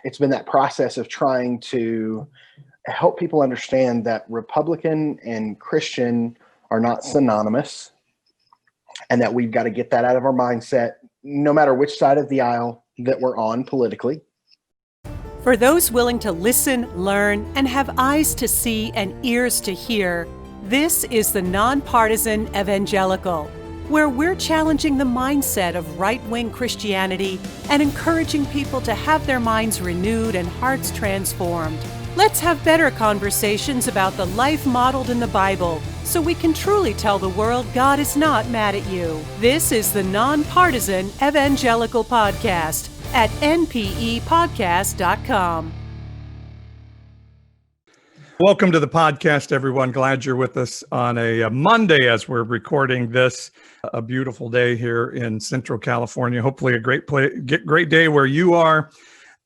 It's been that process of trying to help people understand that Republican and Christian are not synonymous, and that we've got to get that out of our mindset, no matter which side of the aisle that we're on politically. For those willing to listen, learn, and have eyes to see and ears to hear, this is the Nonpartisan Evangelical, where we're challenging the mindset of right-wing Christianity and encouraging people to have their minds renewed and hearts transformed. Let's have better conversations about the life modeled in the Bible so we can truly tell the world God is not mad at you. This is the Nonpartisan Evangelical Podcast at npepodcast.com. Welcome to the podcast, everyone. Glad you're with us on a Monday as we're recording this. A beautiful day here in Central California. Hopefully a great day where you are.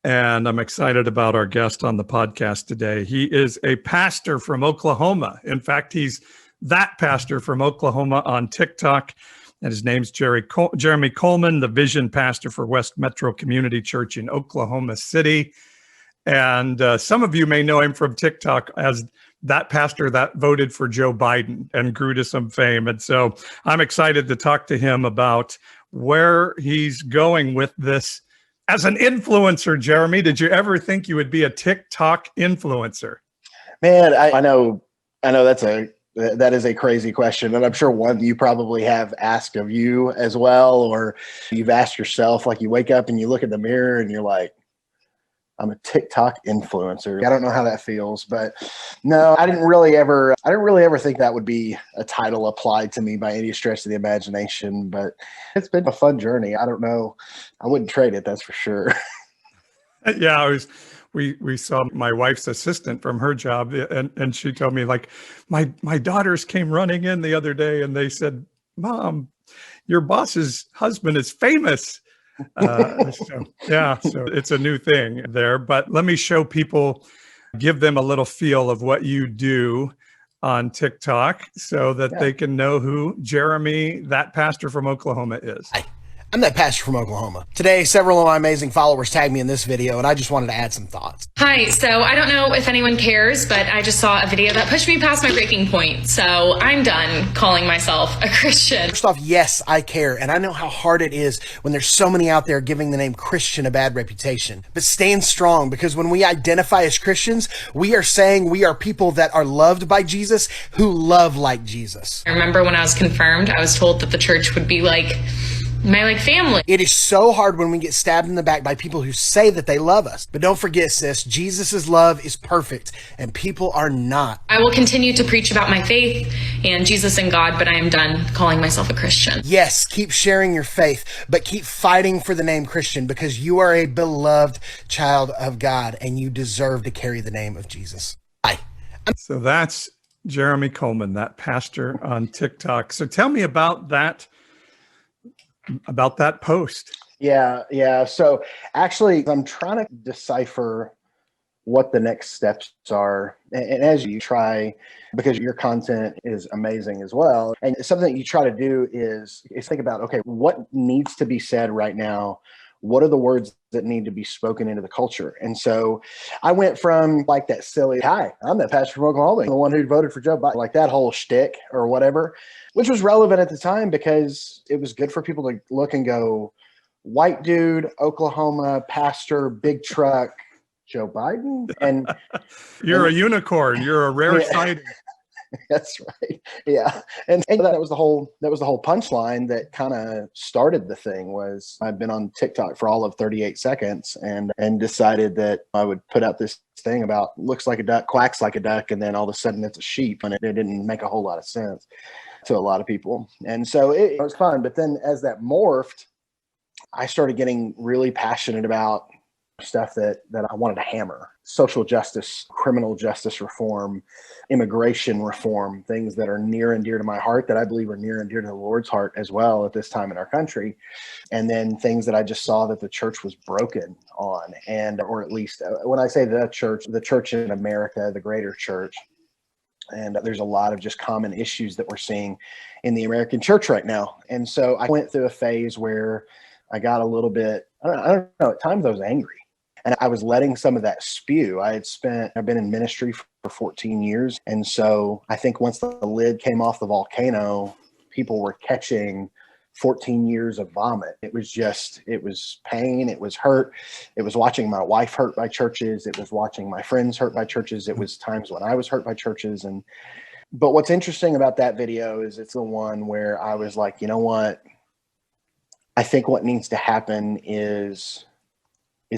And I'm excited about our guest on the podcast today. He is a pastor from Oklahoma. In fact, he's that pastor from Oklahoma on TikTok. And his name's Jeremy Coleman, the vision pastor for West Metro Community Church in Oklahoma City. And some of you may know him from TikTok as that pastor that voted for Joe Biden and grew to some fame. And so I'm excited to talk to him about where he's going with this. As an influencer, Jeremy, did you ever think you would be a TikTok influencer? Man, I know that is a crazy question. And I'm sure one you probably have asked of you as well, or you've asked yourself, like you wake up and you look in the mirror and you're like, I'm a TikTok influencer. I don't know how that feels, but no, I didn't really ever think that would be a title applied to me by any stretch of the imagination, but it's been a fun journey. I don't know. I wouldn't trade it. That's for sure. Yeah, we saw my wife's assistant from her job, and she told me, like, my daughters came running in the other day and they said, "Mom, your boss's husband is famous." So it's a new thing there, but let me show people, give them a little feel of what you do on TikTok so that they can know who Jeremy, that pastor from Oklahoma, is. Hi, I'm that pastor from Oklahoma. Today, several of my amazing followers tagged me in this video, and I just wanted to add some thoughts. Hi, so I don't know if anyone cares, but I just saw a video that pushed me past my breaking point. So I'm done calling myself a Christian. First off, yes, I care, and I know how hard it is when there's so many out there giving the name Christian a bad reputation. But stand strong, because when we identify as Christians, we are saying we are people that are loved by Jesus, who love like Jesus. I remember when I was confirmed, I was told that the church would be like my family. It is so hard when we get stabbed in the back by people who say that they love us. But don't forget, sis, Jesus' love is perfect and people are not. I will continue to preach about my faith and Jesus and God, but I am done calling myself a Christian. Yes, keep sharing your faith, but keep fighting for the name Christian, because you are a beloved child of God and you deserve to carry the name of Jesus. So that's Jeremy Coleman, that pastor on TikTok. So tell me about that post. Yeah. So actually, I'm trying to decipher what the next steps are. And as you try, because your content is amazing as well, and something that you try to do is think about, okay, what needs to be said right now? What are the words that need to be spoken into the culture? And so I went from like that silly, hi, I'm that pastor from Oklahoma, the one who voted for Joe Biden, like that whole shtick or whatever, which was relevant at the time because it was good for people to look and go, white dude, Oklahoma, pastor, big truck, Joe Biden. And you're a unicorn. You're a rare sighting. That's right. Yeah. And that was the whole punchline that kind of started the thing. Was I've been on TikTok for all of 38 seconds and decided that I would put out this thing about looks like a duck, quacks like a duck, and then all of a sudden it's a sheep, and it didn't make a whole lot of sense to a lot of people. And so it was fun. But then as that morphed, I started getting really passionate about stuff that I wanted to hammer: social justice, criminal justice reform, immigration reform, things that are near and dear to my heart, that I believe are near and dear to the Lord's heart as well at this time in our country. And then things that I just saw that the church was broken on, or at least when I say the church in America, the greater church. And there's a lot of just common issues that we're seeing in the American church right now. And so I went through a phase where I got a little bit, I don't know, at times I was angry. And I was letting some of that spew. I've been in ministry for 14 years. And so I think once the lid came off the volcano, people were catching 14 years of vomit. It was pain. It was hurt. It was watching my wife hurt by churches. It was watching my friends hurt by churches. It was times when I was hurt by churches. But what's interesting about that video is it's the one where I was like, you know what? I think what needs to happen is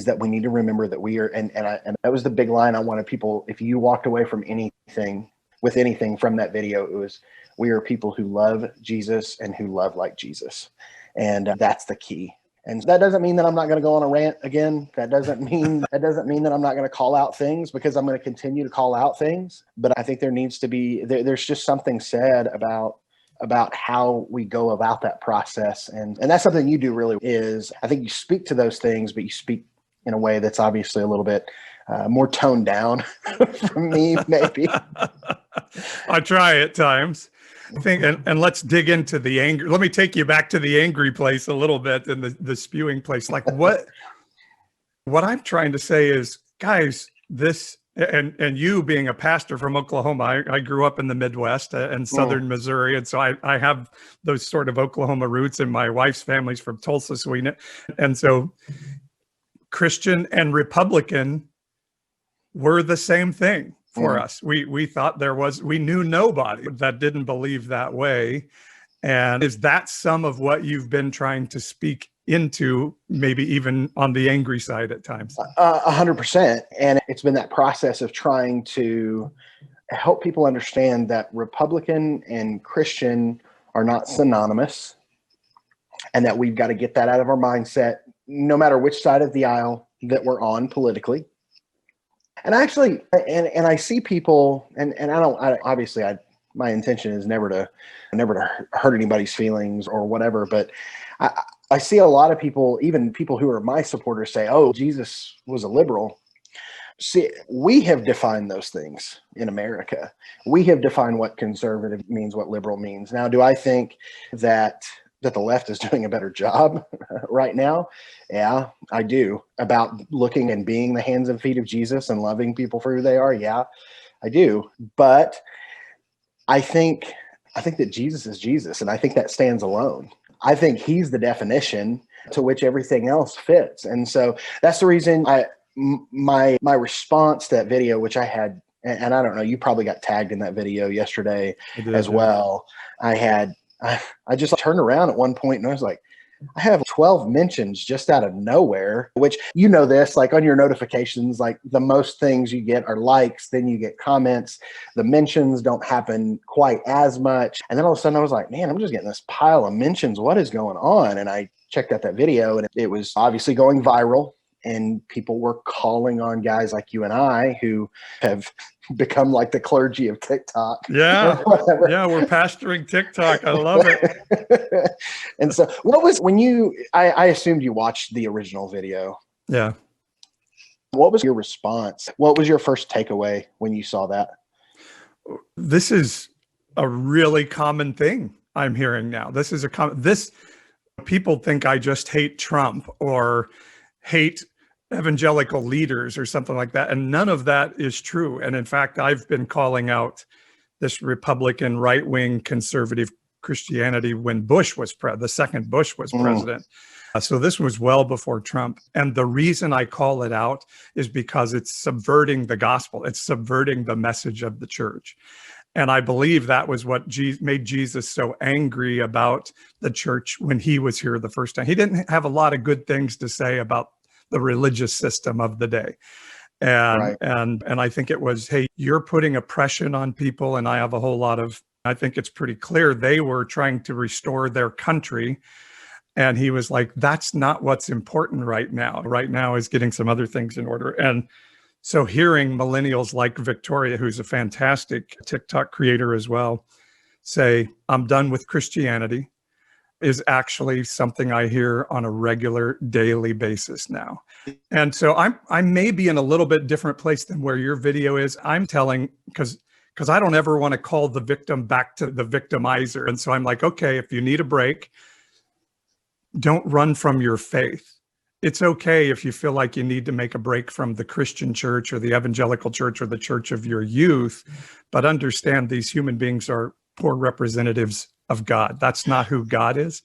that we need to remember that we are, and that was the big line I wanted people, if you walked away from anything from that video, it was, we are people who love Jesus and who love like Jesus. And that's the key. And that doesn't mean that I'm not going to go on a rant again. That doesn't mean that I'm not going to call out things, because I'm going to continue to call out things. But I think there needs to be, there's just something said about how we go about that process. And that's something you do really is, I think you speak to those things, but you speak in a way that's obviously a little bit more toned down from me, maybe. I try at times. I think, and let's dig into the anger. Let me take you back to the angry place a little bit, and the spewing place. Like what I'm trying to say is, guys, this, and you being a pastor from Oklahoma, I grew up in the Midwest and Southern Missouri. And so I have those sort of Oklahoma roots, and my wife's family's from Tulsa, Sweden. And so Christian and Republican were the same thing for us. We thought we knew nobody that didn't believe that way. And is that some of what you've been trying to speak into, maybe even on the angry side at times? 100%. And it's been that process of trying to help people understand that Republican and Christian are not synonymous, and that we've got to get that out of our mindset, no matter which side of the aisle that we're on politically. And actually, and I see people, and obviously my intention is never to hurt anybody's feelings or whatever, but I see a lot of people, even people who are my supporters, say, oh, Jesus was a liberal. See, we have defined those things in America. We have defined what conservative means, what liberal means. Now, do I think that the left is doing a better job right now? Yeah, I do. About looking and being the hands and feet of Jesus and loving people for who they are. Yeah, I do. But I think that Jesus is Jesus, and I think that stands alone. I think he's the definition to which everything else fits. And so that's the reason my response to that video, which I had, and I don't know, you probably got tagged in that video yesterday as well. I just turned around at one point and I was like, I have 12 mentions just out of nowhere, which, you know, this, like on your notifications, like the most things you get are likes, then you get comments. The mentions don't happen quite as much. And then all of a sudden I was like, man, I'm just getting this pile of mentions. What is going on? And I checked out that video, and it was obviously going viral. And people were calling on guys like you and I who have become like the clergy of TikTok. Yeah. Yeah. We're pastoring TikTok. I love it. And so what was, when I assumed you watched the original video. Yeah. What was your response? What was your first takeaway when you saw that? This is a really common thing I'm hearing now. People think I just hate Trump or hate evangelical leaders or something like that. And none of that is true. And in fact, I've been calling out this Republican right-wing conservative Christianity when Bush was the second Bush was president. So this was well before Trump. And the reason I call it out is because it's subverting the gospel. It's subverting the message of the church. And I believe that was what made Jesus so angry about the church when he was here the first time. He didn't have a lot of good things to say about the religious system of the day. And, and I think it was, hey, you're putting oppression on people. And I have a whole lot of, I think it's pretty clear they were trying to restore their country. And he was like, that's not what's important right now. Right now is getting some other things in order. And so hearing millennials like Victoria, who's a fantastic TikTok creator as well, say, I'm done with Christianity, is actually something I hear on a regular daily basis now. And so I may be in a little bit different place than where your video is. I'm telling, because I don't ever want to call the victim back to the victimizer. And so I'm like, okay, if you need a break, don't run from your faith. it's okay if you feel like you need to make a break from the Christian church or the evangelical church or the church of your youth, but understand these human beings are poor representatives of God. That's not who God is.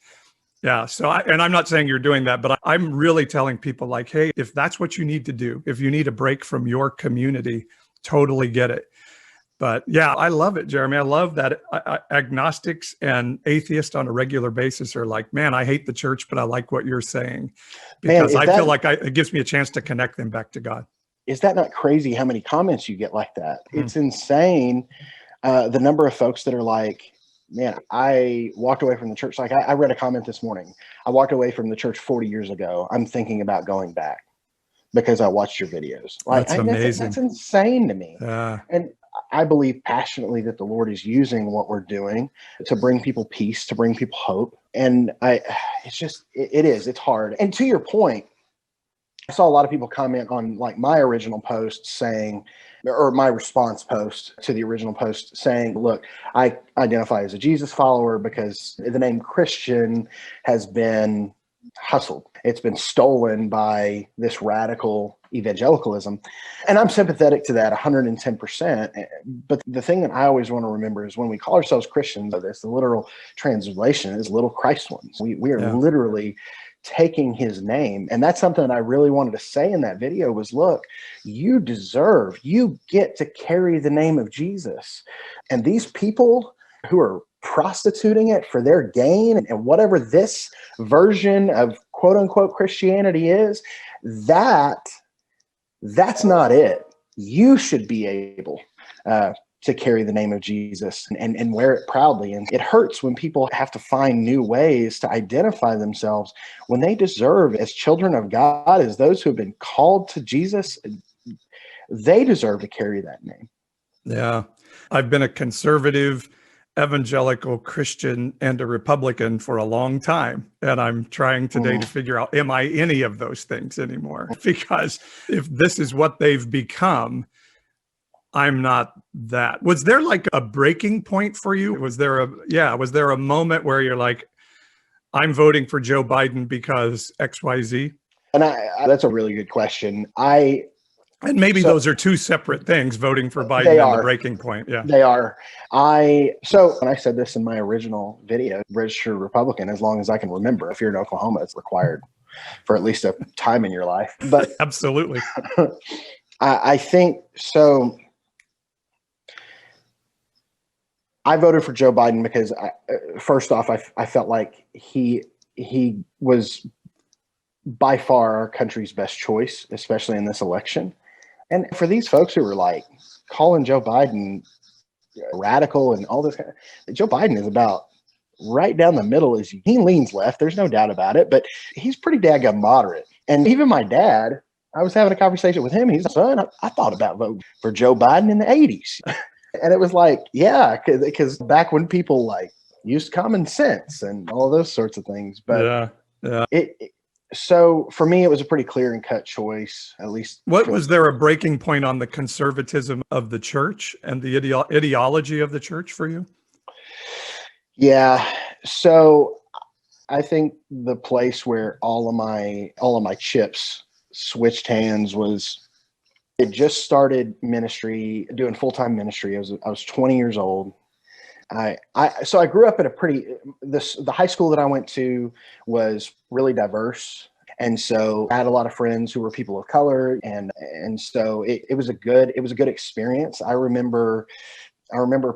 Yeah. So, and I'm not saying you're doing that, but I'm really telling people like, hey, if that's what you need to do, if you need a break from your community, totally get it. But yeah, I love it, Jeremy. I love that agnostics and atheists on a regular basis are like, man, I hate the church, but I like what you're saying, because I feel like it gives me a chance to connect them back to God. Is that not crazy how many comments you get like that? It's insane. The number of folks that are like, man, I walked away from the church. Like I read a comment this morning. I walked away from the church 40 years ago. I'm thinking about going back because I watched your videos. Like, that's amazing. That's insane to me. Yeah. And I believe passionately that the Lord is using what we're doing to bring people peace, to bring people hope. And it's hard. And to your point, I saw a lot of people comment on like my original post saying, or my response post to the original post saying, look, I identify as a Jesus follower because the name Christian has been hustled. It's been stolen by this radical evangelicalism. And I'm sympathetic to that 110%. But the thing that I always want to remember is when we call ourselves Christians, the literal translation is little Christ ones. We are literally taking his name. And that's something that I really wanted to say in that video was, look, you get to carry the name of Jesus. And these people who are prostituting it for their gain and whatever this version of quote unquote Christianity is, that's not it. You should be able to carry the name of Jesus and wear it proudly. And it hurts when people have to find new ways to identify themselves when they deserve, as children of God, as those who have been called to Jesus, they deserve to carry that name. Yeah. I've been a conservative, evangelical Christian and a Republican for a long time. And I'm trying today to figure out, am I any of those things anymore? Because if this is what they've become, I'm not that. Was there like a breaking point for you? Was there a moment where you're like, I'm voting for Joe Biden because XYZ? And that's a really good question. And maybe those are two separate things, voting for Biden and the breaking point. Yeah, they are. So when I said this in my original video, register Republican as long as I can remember. If you're in Oklahoma, it's required for at least a time in your life. But absolutely. I think so. I voted for Joe Biden because first off, I felt like he was by far our country's best choice, especially in this election. And for these folks who were like calling Joe Biden radical and all this, Joe Biden is about right down the middle. He leans left. There's no doubt about it, but he's pretty daggone moderate. And even my dad, I was having a conversation with him. He's like, son, I thought about voting for Joe Biden in the 80s. And it was like, yeah, because back when people like used common sense and all those sorts of things. But so for me, it was a pretty clear and cut choice, at least. Was there a breaking point on the conservatism of the church and the ideology of the church for you? Yeah. So I think the place where all of my chips switched hands was, it just started ministry, doing full-time ministry. I was 20 years old. So I grew up at the high school that I went to was really diverse. And so I had a lot of friends who were people of color. And so it was a good experience. I remember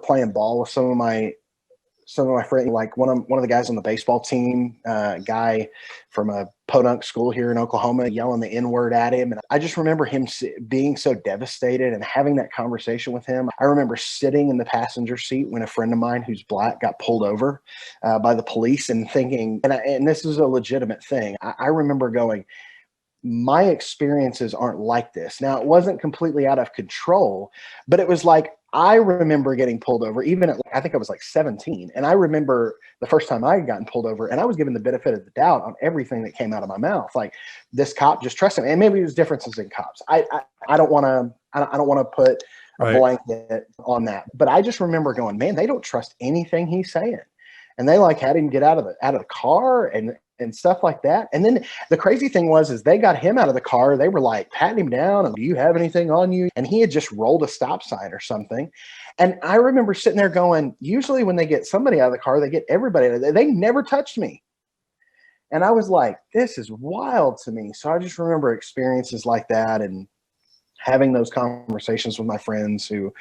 playing ball with some of my friends, like one of the guys on the baseball team, guy from a podunk school here in Oklahoma, yelling the N-word at him. And I just remember him being so devastated and having that conversation with him. I remember sitting in the passenger seat when a friend of mine who's Black got pulled over by the police and thinking, and this is a legitimate thing. I remember going, my experiences aren't like this. Now, it wasn't completely out of control, but it was like, I remember getting pulled over even at, I think I was like 17. And I remember the first time I had gotten pulled over and I was given the benefit of the doubt on everything that came out of my mouth. Like, this cop just trusted me. And maybe there's differences in cops. I don't want to put a blanket on that, but I just remember going, man, they don't trust anything he's saying. And they like had him get out of the car. And and stuff like that. And then the crazy thing is they got him out of the car. They were like patting him down and, do you have anything on you? And he had just rolled a stop sign or something. And I remember sitting there going, usually when they get somebody out of the car, they get everybody. They never touched me. And I was like, this is wild to me. So I just remember experiences like that and having those conversations with my friends who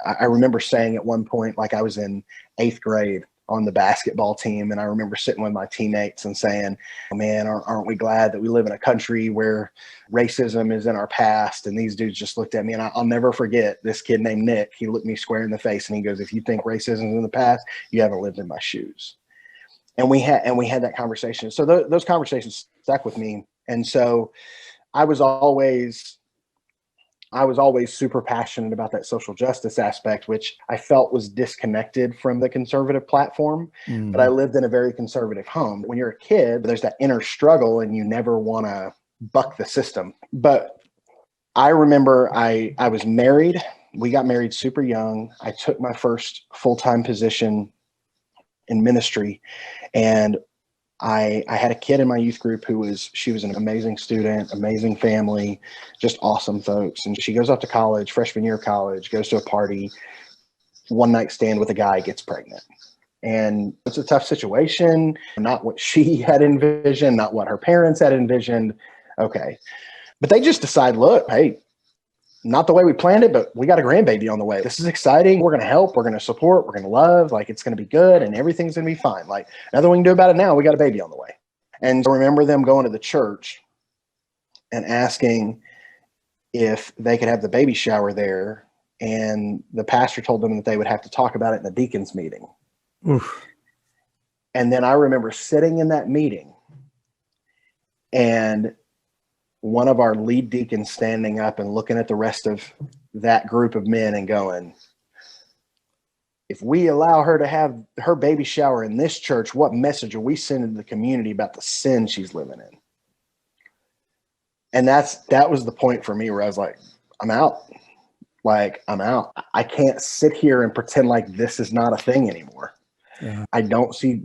I remember saying at one point, like I was in 8th grade on the basketball team. And I remember sitting with my teammates and saying, oh, man, aren't we glad that we live in a country where racism is in our past? And these dudes just looked at me, and I'll never forget this kid named Nick. He looked me square in the face and he goes, if you think racism is in the past, you haven't lived in my shoes. And we had that conversation. So those conversations stuck with me. And so I was always super passionate about that social justice aspect, which I felt was disconnected from the conservative platform. Mm-hmm. But I lived in a very conservative home. When you're a kid, there's that inner struggle and you never want to buck the system. But I remember I was married. We got married super young. I took my first full-time position in ministry, and I had a kid in my youth group she was an amazing student, amazing family, just awesome folks. And she goes off to college, freshman year of college, goes to a party, one night stand with a guy, gets pregnant. And it's a tough situation, not what she had envisioned, not what her parents had envisioned. Okay. But they just decide, look, hey, not the way we planned it, but we got a grandbaby on the way. This is exciting. We're going to help. We're going to support. We're going to love. Like, it's going to be good and everything's going to be fine. Like, nothing we can do about it now. We got a baby on the way. And I remember them going to the church and asking if they could have the baby shower there. And the pastor told them that they would have to talk about it in the deacons meeting. Oof. And then I remember sitting in that meeting and one of our lead deacons standing up and looking at the rest of that group of men and going, if we allow her to have her baby shower in this church, what message are we sending to the community about the sin she's living in? And that was the point for me where I was like, I'm out. Like, I'm out. I can't sit here and pretend like this is not a thing anymore. Yeah. I don't see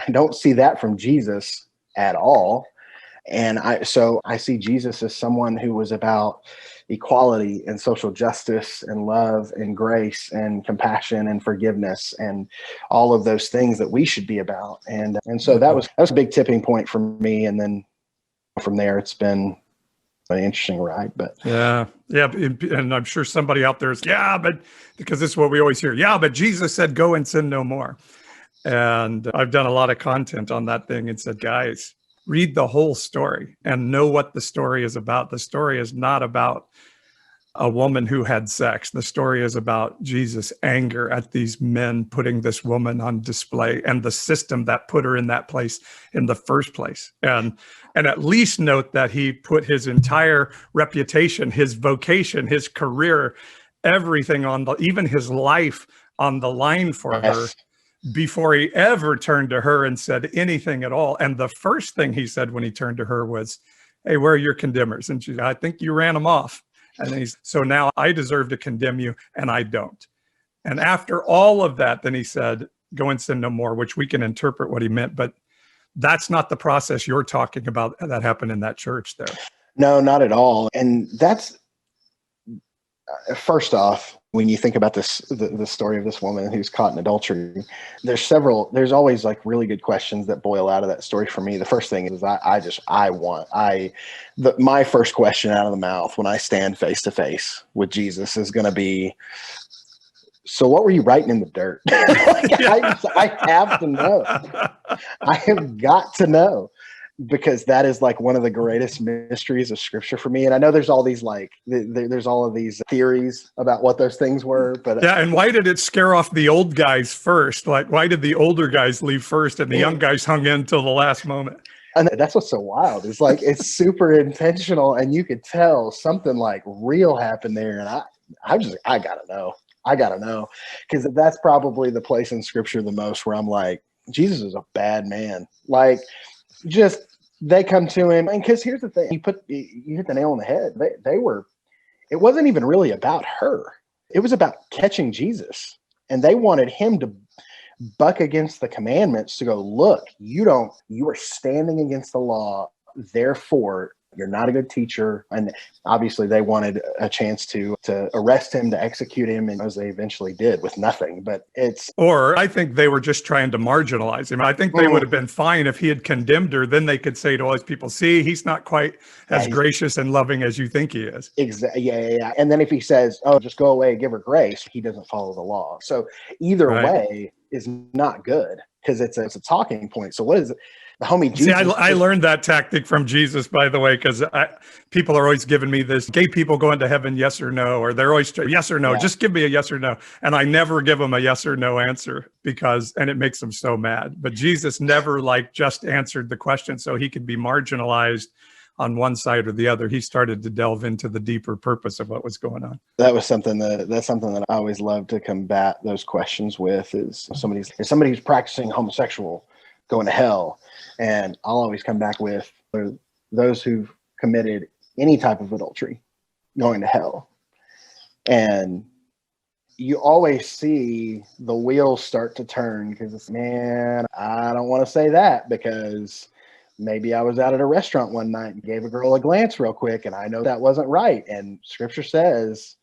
that from Jesus at all. And so I see Jesus as someone who was about equality and social justice and love and grace and compassion and forgiveness and all of those things that we should be about. And so that was a big tipping point for me. And then from there, it's been an interesting ride. But yeah. And I'm sure somebody out there is, but because this is what we always hear. Yeah, but Jesus said, go and sin no more. And I've done a lot of content on that thing and said, guys, read the whole story and know what the story is about. The story is not about a woman who had sex. The story is about Jesus' anger at these men putting this woman on display and the system that put her in that place in the first place. And at least note that he put his entire reputation, his vocation, his career, everything even his life on the line for her before he ever turned to her and said anything at all. And the first thing he said when he turned to her was, hey, where are your condemners? And she said, I think you ran them off. And then so now I deserve to condemn you and I don't. And after all of that, then he said, go and sin no more, which we can interpret what he meant, but that's not the process you're talking about that happened in that church there. No, not at all. And that's, first off, when you think about the story of this woman who's caught in adultery, there's always like really good questions that boil out of that story for me. The first thing is my first question out of the mouth when I stand face to face with Jesus is going to be, so what were you writing in the dirt? I have to know. I have got to know. Because that is like one of the greatest mysteries of scripture for me. And I know there's all these there's all of these theories about what those things were, but yeah. And why did it scare off the old guys first? Like, why did the older guys leave first and the young guys hung in till the last moment? And that's what's so wild. It's like, it's super intentional and you could tell something like real happened there. And I gotta know. Because that's probably the place in scripture the most where I'm like, Jesus is a bad man. Like, just they come to him, and because here's the thing, you hit the nail on the head. It wasn't even really about her. It was about catching Jesus, and they wanted him to buck against the commandments to go, look, you are standing against the law. Therefore, you're not a good teacher. And obviously they wanted a chance to arrest him, to execute him. And as they eventually did with nothing, but or I think they were just trying to marginalize him. I think they would have been fine if he had condemned her. Then they could say to all these people, see, he's not quite as gracious and loving as you think he is. Exactly. Yeah. And then if he says, oh, just go away, give her grace, he doesn't follow the law. So either way is not good, because it's a talking point. So what is it? The homie Jesus. See, I learned that tactic from Jesus, by the way, because people are always giving me this, gay people going to heaven, yes or no, or they're always yes or no, just give me a yes or no. And I never give them a yes or no answer and it makes them so mad. But Jesus never just answered the question so he could be marginalized on one side or the other. He started to delve into the deeper purpose of what was going on. That's something that I always love to combat those questions with, is somebody who's practicing homosexual going to hell. And I'll always come back with those who've committed any type of adultery going to hell. And you always see the wheels start to turn, because it's, man, I don't want to say that, because maybe I was out at a restaurant one night and gave a girl a glance real quick, and I know that wasn't right. And scripture says,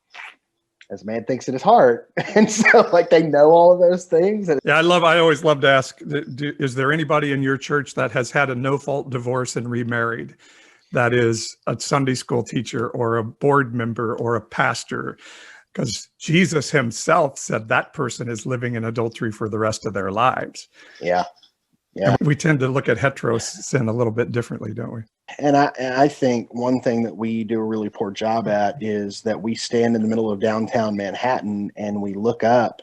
as a man thinks in his heart. And so they know all of those things. Yeah, I always love to ask, is there anybody in your church that has had a no-fault divorce and remarried? That is a Sunday school teacher or a board member or a pastor? Because Jesus himself said that person is living in adultery for the rest of their lives. Yeah. And we tend to look at hetero sin a little bit differently, don't we? And I think one thing that we do a really poor job at is that we stand in the middle of downtown Manhattan and we look up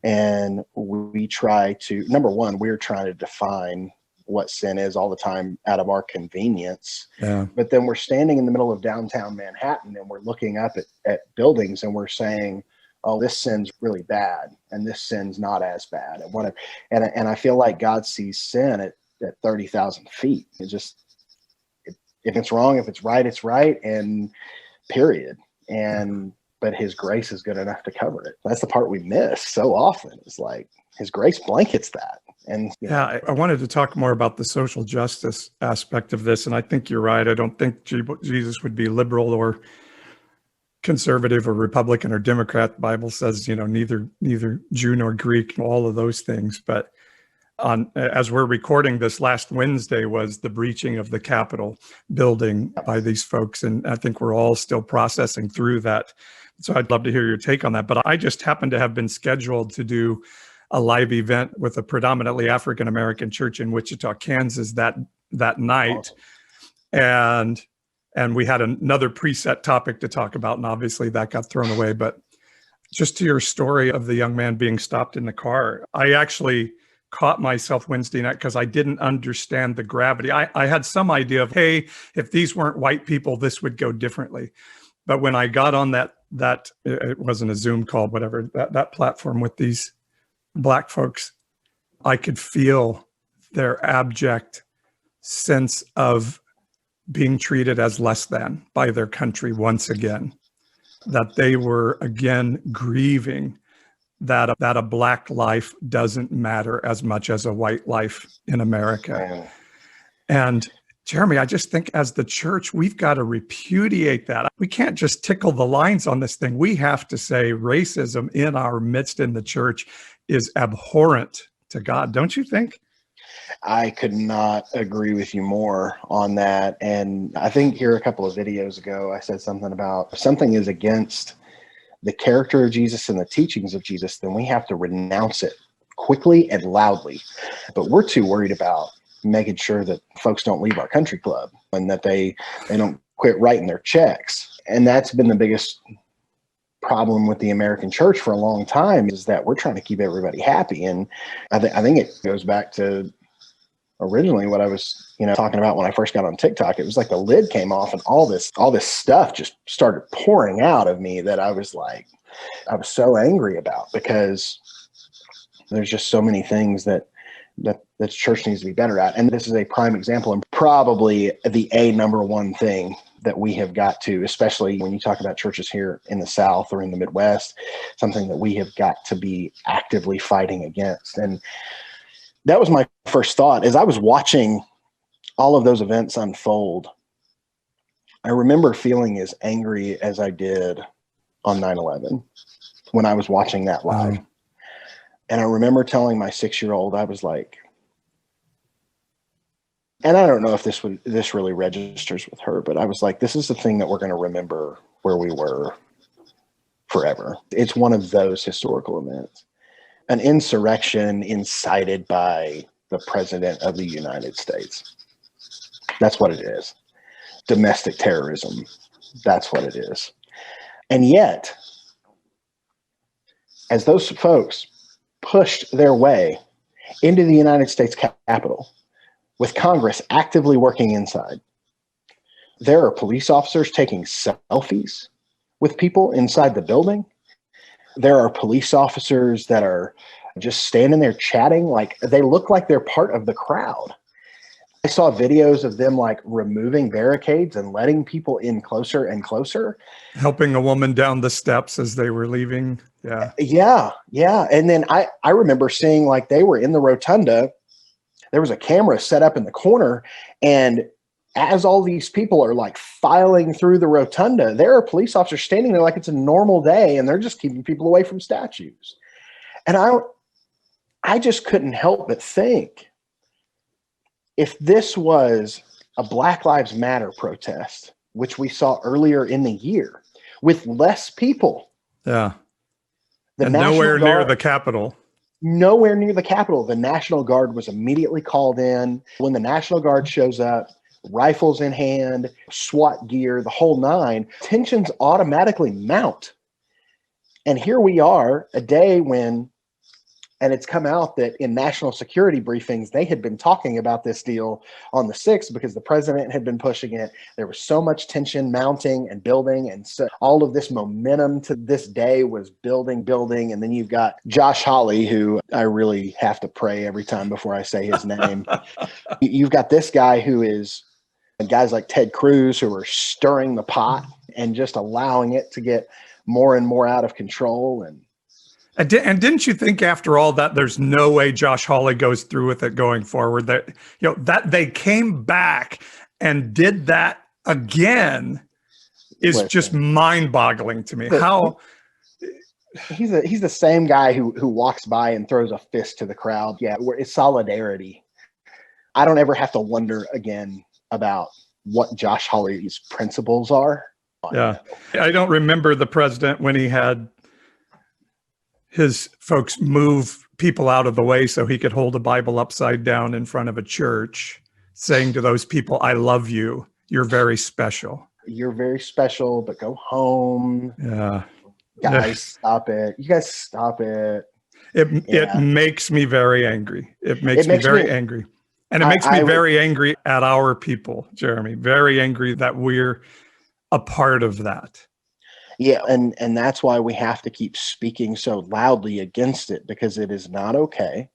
and we try to, number one, we're trying to define what sin is all the time out of our convenience. Yeah. But then we're standing in the middle of downtown Manhattan and we're looking up at buildings and we're saying, oh, this sin's really bad and this sin's not as bad, and whatever. And I feel like God sees sin at 30,000 feet. It just, if it's wrong, if it's right, and period. But his grace is good enough to cover it. That's the part we miss so often. It's like his grace blankets that. And I wanted to talk more about the social justice aspect of this. And I think you're right. I don't think Jesus would be liberal or conservative or Republican or Democrat. The Bible says, neither Jew nor Greek, all of those things. But as we're recording this, last Wednesday was the breaching of the Capitol building by these folks. And I think we're all still processing through that. So I'd love to hear your take on that. But I just happened to have been scheduled to do a live event with a predominantly African-American church in Wichita, Kansas that night. Awesome. And we had another preset topic to talk about, and obviously that got thrown away. But just to your story of the young man being stopped in the car, I actually caught myself Wednesday night because I didn't understand the gravity. I had some idea of, hey, if these weren't white people, this would go differently. But when I got on that it wasn't a Zoom call, whatever, that platform with these Black folks, I could feel their abject sense of being treated as less than by their country once again, that they were again grieving that a Black life doesn't matter as much as a white life in America. And Jeremy, I just think as the church, we've got to repudiate that. We can't just tickle the lines on this thing. We have to say racism in our midst in the church is abhorrent to God, don't you think? I could not agree with you more on that. And I think here a couple of videos ago, I said something about if something is against the character of Jesus and the teachings of Jesus, then we have to renounce it quickly and loudly. But we're too worried about making sure that folks don't leave our country club and that they don't quit writing their checks. And that's been the biggest problem with the American church for a long time, is that we're trying to keep everybody happy. And I think it goes back to originally what I was, talking about when I first got on TikTok. It was like the lid came off and all this stuff just started pouring out of me that I was so angry about, because there's just so many things that the church needs to be better at. And this is a prime example, and probably the number one thing that we have got to, especially when you talk about churches here in the South or in the Midwest, something that we have got to be actively fighting against. And that was my first thought as I was watching all of those events unfold. I remember feeling as angry as I did on 9/11 when I was watching that live. And I remember telling my 6-year-old, I was like, and I don't know if this really registers with her, but I was like, this is the thing that we're going to remember where we were forever. It's one of those historical events. An insurrection incited by the President of the United States. That's what it is. Domestic terrorism. That's what it is. And yet, as those folks pushed their way into the United States Capitol, with Congress actively working inside, there are police officers taking selfies with people inside the building. There are police officers that are just standing there chatting, like they look like they're part of the crowd. I saw videos of them like removing barricades and letting people in closer and closer. Helping a woman down the steps as they were leaving. Yeah. Yeah. And then I remember seeing like they were in the rotunda. There was a camera set up in the corner, and as all these people are like filing through the rotunda, there are police officers standing there like it's a normal day, and they're just keeping people away from statues. And I just couldn't help but think, if this was a Black Lives Matter protest, which we saw earlier in the year, with less people. Yeah. And nowhere near the Capitol. Nowhere near the Capitol. The National Guard was immediately called in. When the National Guard shows up, rifles in hand, SWAT gear, the whole nine, tensions automatically mount. And here we are, a day when, and it's come out that in national security briefings, they had been talking about this deal on the 6th because the president had been pushing it. There was so much tension mounting and building. And so all of this momentum to this day was building. And then you've got Josh Hawley, who I really have to pray every time before I say his name. You've got this guy who is, and guys like Ted Cruz who are stirring the pot and just allowing it to get more and more out of control. And didn't you think after all that there's no way Josh Hawley goes through with it going forward, that that they came back and did that again is just mind-boggling to me. How he's the same guy who walks by and throws a fist to the crowd. Yeah, it's solidarity. I don't ever have to wonder again about what Josh Hawley's principles are. Yeah. I don't remember the president when he had his folks move people out of the way so he could hold a Bible upside down in front of a church, saying to those people, I love you. You're very special. You're very special, but go home. Yeah. Guys, stop it. You guys stop it. It makes me very angry. It makes me very angry. And it makes me very angry at our people, Jeremy. Very angry that we're a part of that. Yeah, and that's why we have to keep speaking so loudly against it, because it is not okay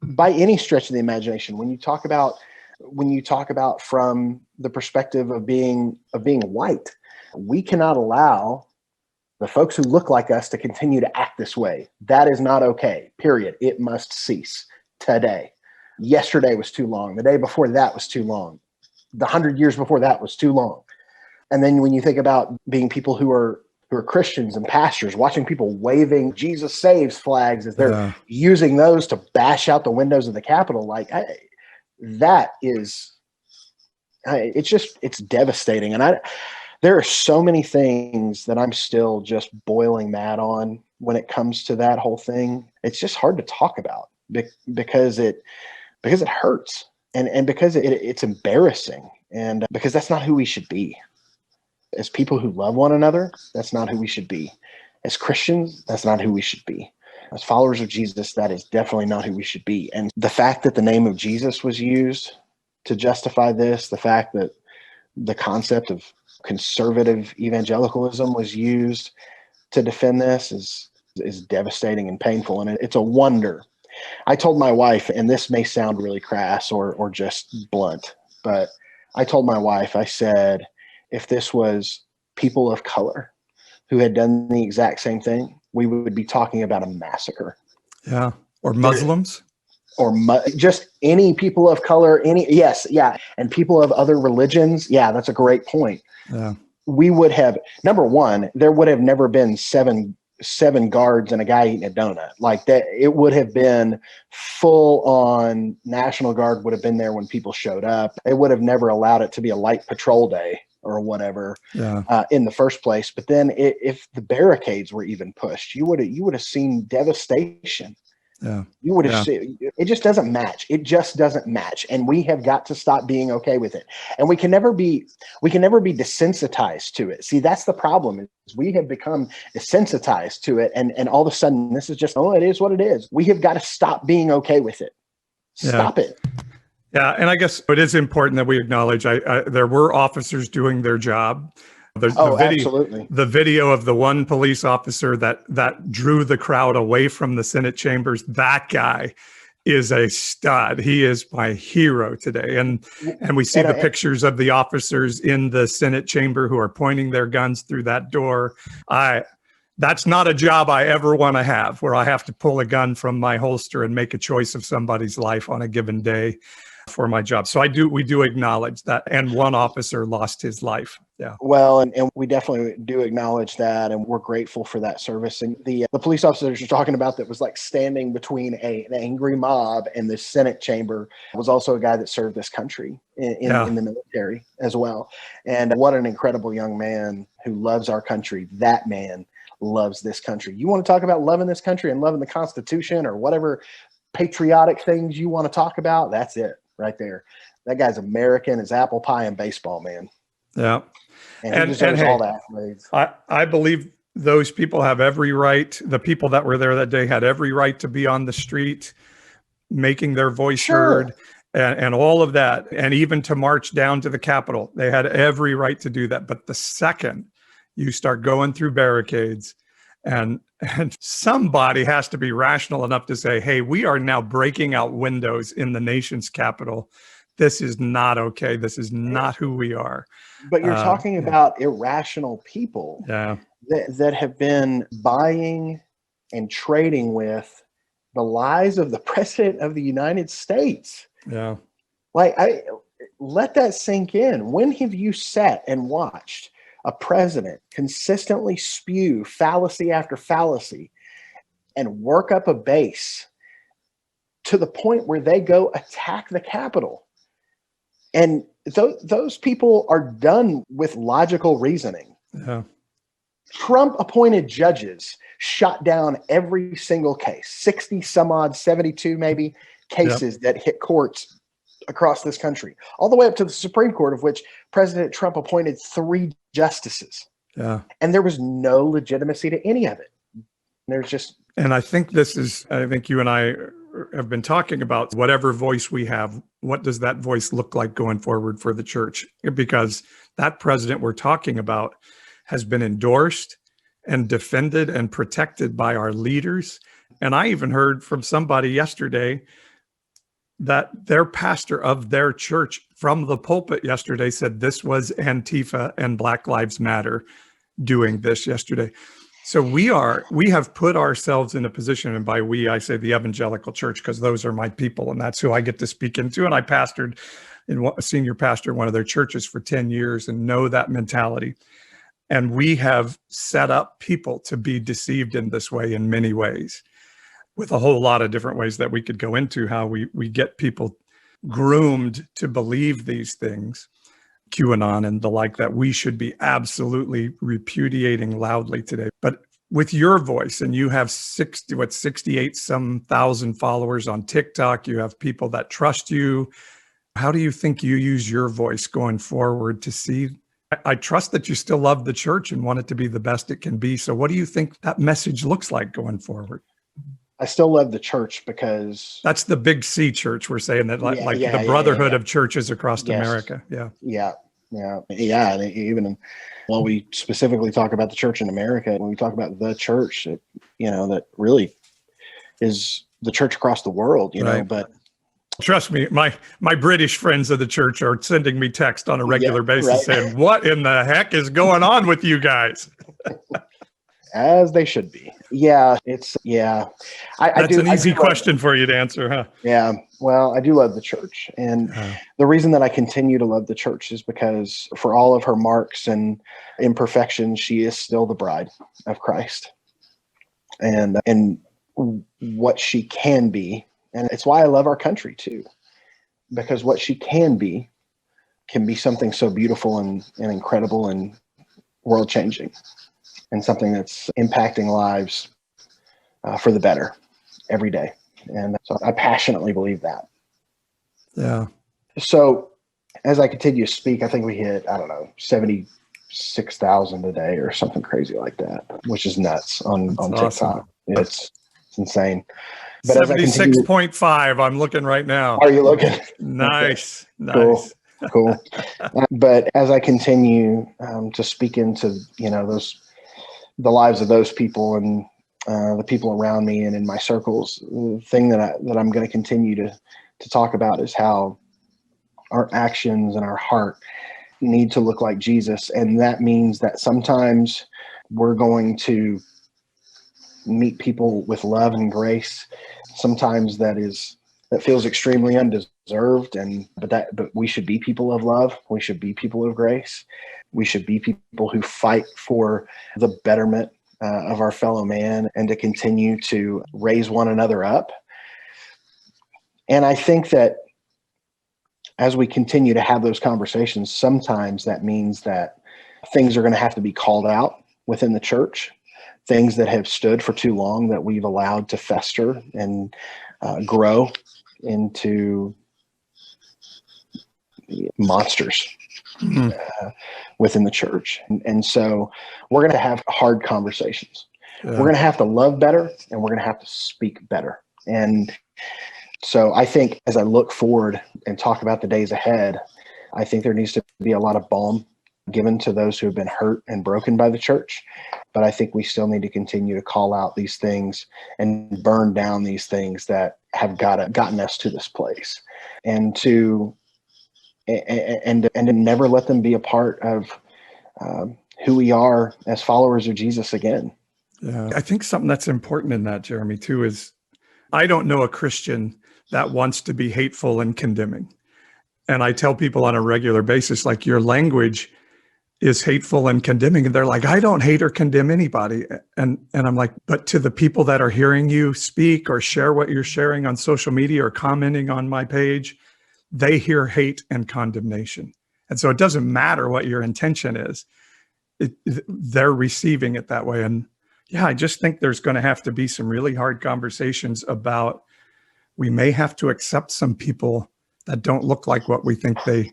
by any stretch of the imagination. When you talk about from the perspective of being white, we cannot allow the folks who look like us to continue to act this way. That is not okay. Period. It must cease today. Yesterday was too long. The day before that was too long. The 100 years before that was too long. And then when you think about being people who are Christians and pastors, watching people waving Jesus saves flags as they're using those to bash out the windows of the Capitol, it's devastating. And there are so many things that I'm still just boiling mad on when it comes to that whole thing. It's just hard to talk about because it hurts and because it's embarrassing, and because that's not who we should be. As people who love one another, that's not who we should be. As Christians, that's not who we should be. As followers of Jesus, that is definitely not who we should be. And the fact that the name of Jesus was used to justify this, the fact that the concept of conservative evangelicalism was used to defend this is devastating and painful. And it's a wonder. I told my wife, and this may sound really crass or just blunt, but I told my wife, I said, if this was people of color who had done the exact same thing, we would be talking about a massacre. Yeah. Or Muslims. Or just any people of color, and people of other religions. Yeah, that's a great point. Yeah. We would have, number one, there would have never been seven guards and a guy eating a donut like that. It would have been full on National Guard would have been there when people showed up. They would have never allowed it to be a light patrol day or whatever in the first place. But then if the barricades were even pushed, you would have seen devastation. Yeah. You would have seen, it just doesn't match. It just doesn't match. And we have got to stop being okay with it. And we can never be desensitized to it. See, that's the problem, is we have become desensitized to it. And all of a sudden this is just, it is what it is. We have got to stop being okay with it. Stop it. Yeah. And I guess it is important that we acknowledge there were officers doing their job. Absolutely. The video of the one police officer that drew the crowd away from the Senate chambers, that guy is a stud. He is my hero today. And we see the pictures of the officers in the Senate chamber who are pointing their guns through that door. That's not a job I ever want to have, where I have to pull a gun from my holster and make a choice of somebody's life on a given day for my job. So we do acknowledge that. And one officer lost his life. Yeah. Well, and we definitely do acknowledge that. And we're grateful for that service. And the police officers you're talking about that was like standing between an angry mob and the Senate chamber was also a guy that served this country in the military as well. And what an incredible young man who loves our country. That man loves this country. You want to talk about loving this country and loving the Constitution or whatever patriotic things you want to talk about? That's it. Right there. That guy's American as apple pie and baseball, man. Yeah. And he deserves all the accolades. I believe those people have every right. The people that were there that day had every right to be on the street, making their voice heard and all of that. And even to march down to the Capitol, they had every right to do that. But the second you start going through barricades and somebody has to be rational enough to say, hey, we are now breaking out windows in the nation's capital. This is not okay. This is not who we are. But you're talking about irrational people that have been buying and trading with the lies of the president of the United States. Yeah. Let that sink in. When have you sat and watched a president consistently spew fallacy after fallacy and work up a base to the point where they go attack the Capitol? And those people are done with logical reasoning. Yeah. Trump appointed judges shot down every single case, 60 some odd, 72 maybe cases that hit courts across this country, all the way up to the Supreme Court, of which President Trump appointed 3 justices. Yeah. And there was no legitimacy to any of it. There's just. And I think you and I have been talking about whatever voice we have. What does that voice look like going forward for the church? Because that president we're talking about has been endorsed and defended and protected by our leaders. And I even heard from somebody yesterday that their pastor of their church from the pulpit yesterday said this was Antifa and Black Lives Matter doing this yesterday. So we have put ourselves in a position, and by we, I say the evangelical church, because those are my people and that's who I get to speak into. And I pastored a senior pastor in one of their churches for 10 years and know that mentality. And we have set up people to be deceived in this way in many ways, with a whole lot of different ways that we could go into how we get people groomed to believe these things, QAnon and the like, that we should be absolutely repudiating loudly today. But with your voice, and you have 68 some thousand followers on TikTok, you have people that trust you. How do you think you use your voice going forward to see? I trust that you still love the church and want it to be the best it can be. So what do you think that message looks like going forward? I still love the church because that's the big C church. We're saying that the brotherhood of churches across America. Yeah. And even we specifically talk about the church in America, when we talk about the church, that really is the church across the world, know, but Trust me, my British friends of the church are sending me text on a regular basis saying, "What in the heck is going on with you guys?" As they should be. Yeah, it's That's an easy question for you to answer, huh? Yeah. Well, I do love the church. And the reason that I continue to love the church is because for all of her marks and imperfections, she is still the bride of Christ. And what she can be, and it's why I love our country too, because what she can be something so beautiful and incredible and world changing, and something that's impacting lives for the better every day. And so I passionately believe that. Yeah. So as I continue to speak, I think we hit, 76,000 a day or something crazy like that, which is nuts on TikTok. Awesome. It's insane. But 76.5, I'm looking right now. Are you looking? Nice. Okay. Nice. Cool. But as I continue to speak into, the lives of those people and the people around me and in my circles, the thing that I'm going to continue to talk about is how our actions and our heart need to look like Jesus. And that means that sometimes we're going to meet people with love and grace. Sometimes that feels extremely undeserved, but we should be people of love. We should be people of grace. We should be people who fight for the betterment of our fellow man and to continue to raise one another up. And I think that as we continue to have those conversations, sometimes that means that things are going to have to be called out within the church, things that have stood for too long that we've allowed to fester and grow into monsters within the church. And so we're going to have hard conversations. Yeah. We're going to have to love better, and we're going to have to speak better. And so I think as I look forward and talk about the days ahead, I think there needs to be a lot of balm given to those who have been hurt and broken by the church. But I think we still need to continue to call out these things and burn down these things that have gotten us to this place, and to never let them be a part of who we are as followers of Jesus again. Yeah, I think something that's important in that, Jeremy, too, is I don't know a Christian that wants to be hateful and condemning. And I tell people on a regular basis, like, your language is hateful and condemning. And they're like, I don't hate or condemn anybody. And I'm like, but to the people that are hearing you speak or share what you're sharing on social media or commenting on my page, they hear hate and condemnation. And so it doesn't matter what your intention is. They're receiving it that way. And yeah, I just think there's going to have to be some really hard conversations about, we may have to accept some people that don't look like what we think they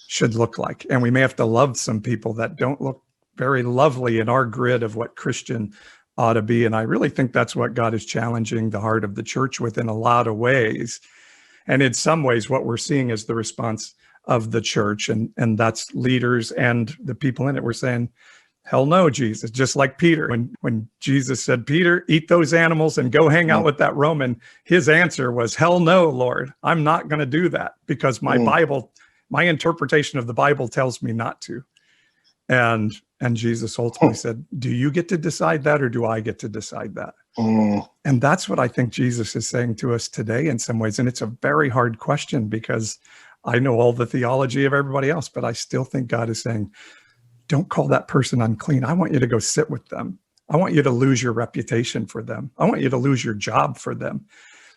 should look like. And we may have to love some people that don't look very lovely in our grid of what Christian ought to be. And I really think that's what God is challenging the heart of the church with in a lot of ways. And in some ways, what we're seeing is the response of the church, and that's leaders and the people in it. We're saying, hell no, Jesus. Just like Peter, when Jesus said, Peter, eat those animals and go hang out with that Roman, his answer was, hell no, Lord, I'm not going to do that, because my my interpretation of the Bible tells me not to. And Jesus ultimately said, do you get to decide that, or do I get to decide that? And that's what I think Jesus is saying to us today in some ways. And it's a very hard question, because I know all the theology of everybody else, but I still think God is saying, don't call that person unclean. I want you to go sit with them. I want you to lose your reputation for them. I want you to lose your job for them.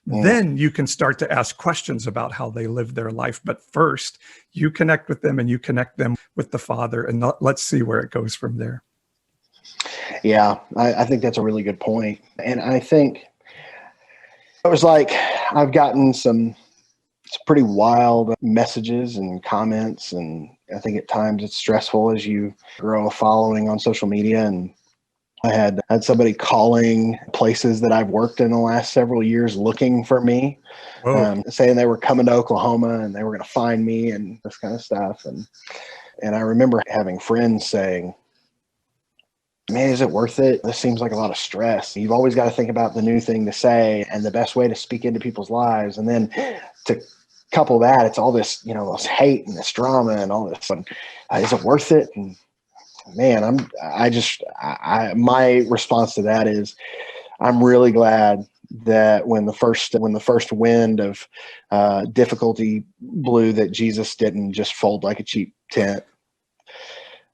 Then you can start to ask questions about how they live their life. But first, you connect with them, and you connect them with the Father, and let's see where it goes from there. Yeah, I think that's a really good point. And I think it was like, I've gotten some pretty wild messages and comments, and I think at times it's stressful as you grow a following on social media. And I had somebody calling places that I've worked in the last several years looking for me, saying they were coming to Oklahoma and they were going to find me and this kind of stuff. And I remember having friends saying, man, is it worth it? This seems like a lot of stress. You've always got to think about the new thing to say and the best way to speak into people's lives. And then to couple that, it's all this, this hate and this drama and all this. And, is it worth it? And man, my response to that is, I'm really glad that when the first wind of difficulty blew, that Jesus didn't just fold like a cheap tent,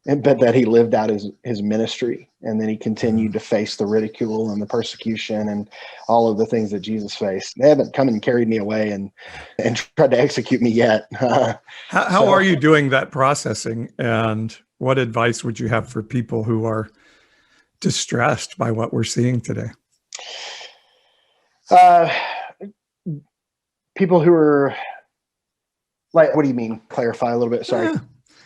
but that he lived out his ministry, and then he continued to face the ridicule and the persecution and all of the things that Jesus faced. They haven't come and carried me away and tried to execute me yet. How are you doing that processing, and what advice would you have for people who are distressed by what we're seeing today? People who are like, what do you mean? Clarify a little bit. Sorry. Yeah.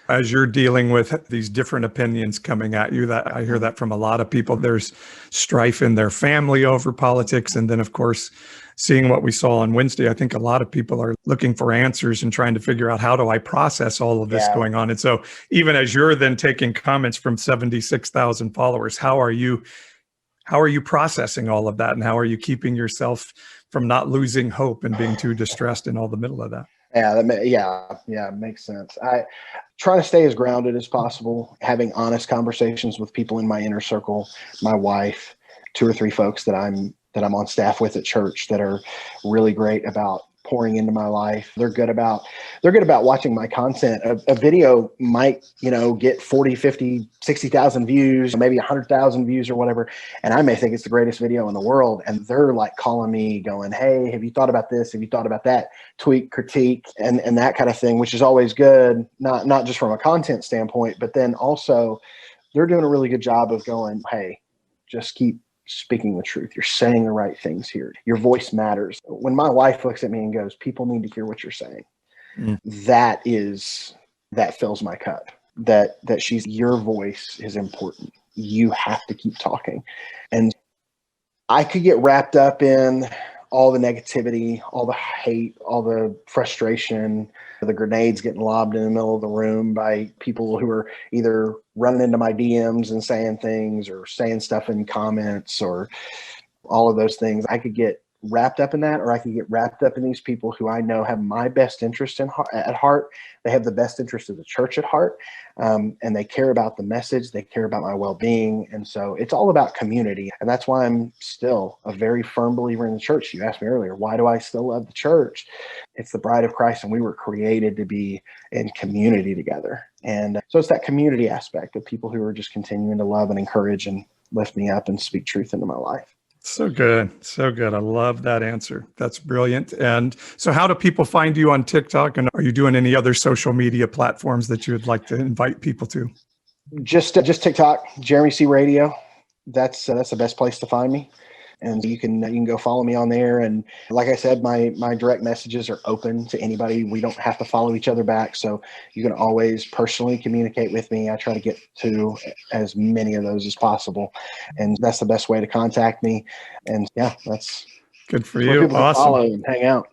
As you're dealing with these different opinions coming at you, that I hear that from a lot of people. There's strife in their family over politics. And then, of course, seeing what we saw on Wednesday, I think a lot of people are looking for answers and trying to figure out, how do I process all of this going on? And so even as you're then taking comments from 76,000 followers, how are you processing all of that? And how are you keeping yourself from not losing hope and being too distressed in all the middle of that? Yeah, makes sense. I try to stay as grounded as possible, having honest conversations with people in my inner circle, my wife, 2 or 3 folks that I'm on staff with at church that are really great about pouring into my life. They're good about watching my content. A video might, get 40, 50, 60,000 views, maybe 100,000 views or whatever. And I may think it's the greatest video in the world. And they're like calling me going, hey, have you thought about this? Have you thought about that? Tweak, critique, and that kind of thing, which is always good, not just from a content standpoint, but then also they're doing a really good job of going, hey, just keep speaking the truth. You're saying the right things here. Your voice matters. When my wife looks at me and goes, people need to hear what you're saying, that fills my cup. That your voice is important. You have to keep talking. And I could get wrapped up in all the negativity, all the hate, all the frustration, the grenades getting lobbed in the middle of the room by people who are either running into my DMs and saying things or saying stuff in comments or all of those things. I could get wrapped up in that, or I could get wrapped up in these people who I know have my best interest at heart. They have the best interest of the church at heart, and they care about the message. They care about my well-being. And so it's all about community. And that's why I'm still a very firm believer in the church. You asked me earlier, why do I still love the church? It's the bride of Christ, and we were created to be in community together. And so it's that community aspect of people who are just continuing to love and encourage and lift me up and speak truth into my life. So good. So good. I love that answer. That's brilliant. And so how do people find you on TikTok? And are you doing any other social media platforms that you would like to invite people to? Just TikTok, Jeremy C Radio. That's the best place to find me. And you can go follow me on there. And like I said, my direct messages are open to anybody. We don't have to follow each other back. So you can always personally communicate with me. I try to get to as many of those as possible. And that's the best way to contact me. And yeah, that's good for you. Awesome. Follow and hang out.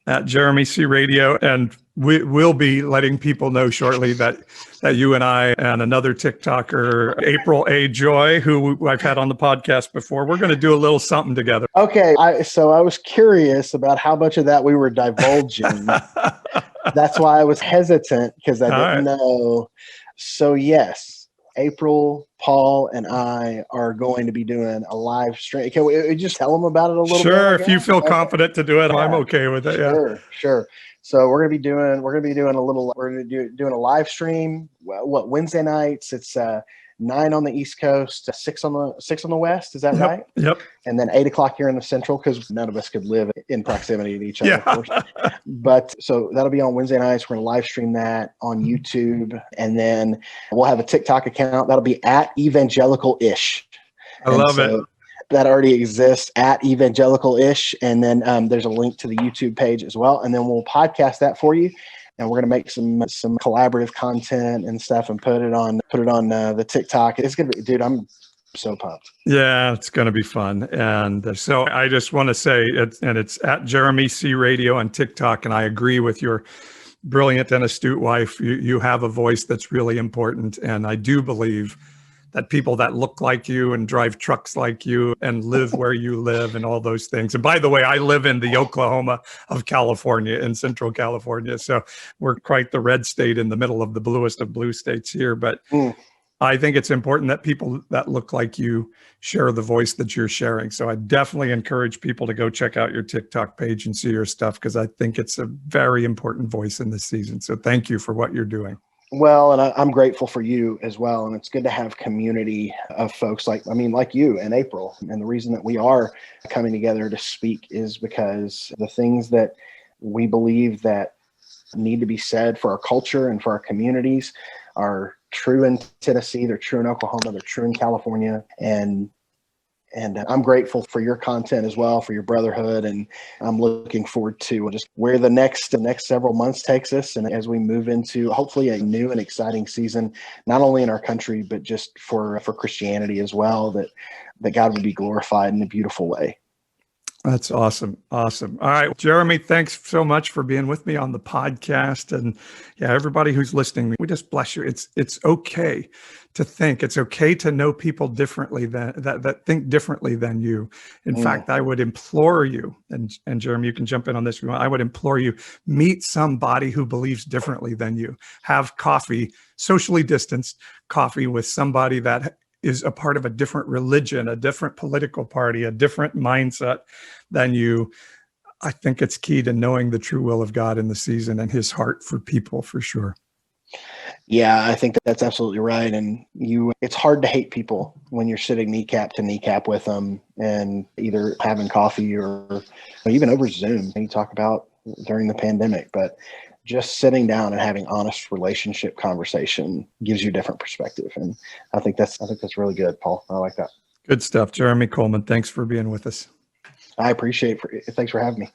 At Jeremy C Radio. And we will be letting people know shortly that you and I and another TikToker, April A. Joy, who I've had on the podcast before, we're going to do a little something together. Okay. So I was curious about how much of that we were divulging. That's why I was hesitant, because I didn't know. So yes, April, Paul, and I are going to be doing a live stream. Can we just tell them about it a little bit? Sure. If you feel confident to do it, I'm okay with it. Yeah. Sure. So we're going to be doing a live stream. Wednesday nights? It's 9 on the East Coast, 6 on the West. Is that right? Yep. And then 8 o'clock here in the Central, because none of us could live in proximity to each other, of course. But so that'll be on Wednesday nights. We're going to live stream that on YouTube, and then we'll have a TikTok account that'll be at Evangelical-ish. I love it. That already exists at Evangelical-ish. And then there's a link to the YouTube page as well. And then we'll podcast that for you. And we're going to make some collaborative content and stuff and put it on the TikTok. It's going to be, dude, I'm so pumped. Yeah, it's going to be fun. And so I just want to say it's at Jeremy C Radio on TikTok. And I agree with your brilliant and astute wife. You have a voice that's really important. And I do believe that people that look like you and drive trucks like you and live where you live and all those things. And by the way, I live in the Oklahoma of California, in Central California. So we're quite the red state in the middle of the bluest of blue states here. But I think it's important that people that look like you share the voice that you're sharing. So I definitely encourage people to go check out your TikTok page and see your stuff, because I think it's a very important voice in this season. So thank you for what you're doing. Well, and I'm grateful for you as well. And it's good to have community of folks like you and April. And the reason that we are coming together to speak is because the things that we believe that need to be said for our culture and for our communities are true in Tennessee, they're true in Oklahoma, they're true in California. And I'm grateful for your content as well, for your brotherhood. And I'm looking forward to just where the next several months takes us. And as we move into hopefully a new and exciting season, not only in our country, but just for Christianity as well, that God would be glorified in a beautiful way. That's awesome. Awesome. All right, Jeremy, thanks so much for being with me on the podcast. And yeah, everybody who's listening, we just bless you. It's okay to think. It's okay to know people differently that think differently than you. In fact, I would implore you, and Jeremy, you can jump in on this if you want. I would implore you, meet somebody who believes differently than you. Have coffee, socially distanced coffee with somebody that is a part of a different religion, a different political party, a different mindset than you. I think it's key to knowing the true will of God in the season and his heart for people, for sure. Yeah, I think that's absolutely right. And it's hard to hate people when you're sitting kneecap to kneecap with them and either having coffee or even over Zoom. You talk about during the pandemic, but just sitting down and having honest relationship conversation gives you a different perspective. And I think that's really good, Paul. I like that. Good stuff. Jeremy Coleman, thanks for being with us. I appreciate it. Thanks for having me.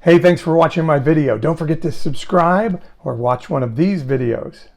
Hey, thanks for watching my video. Don't forget to subscribe or watch one of these videos.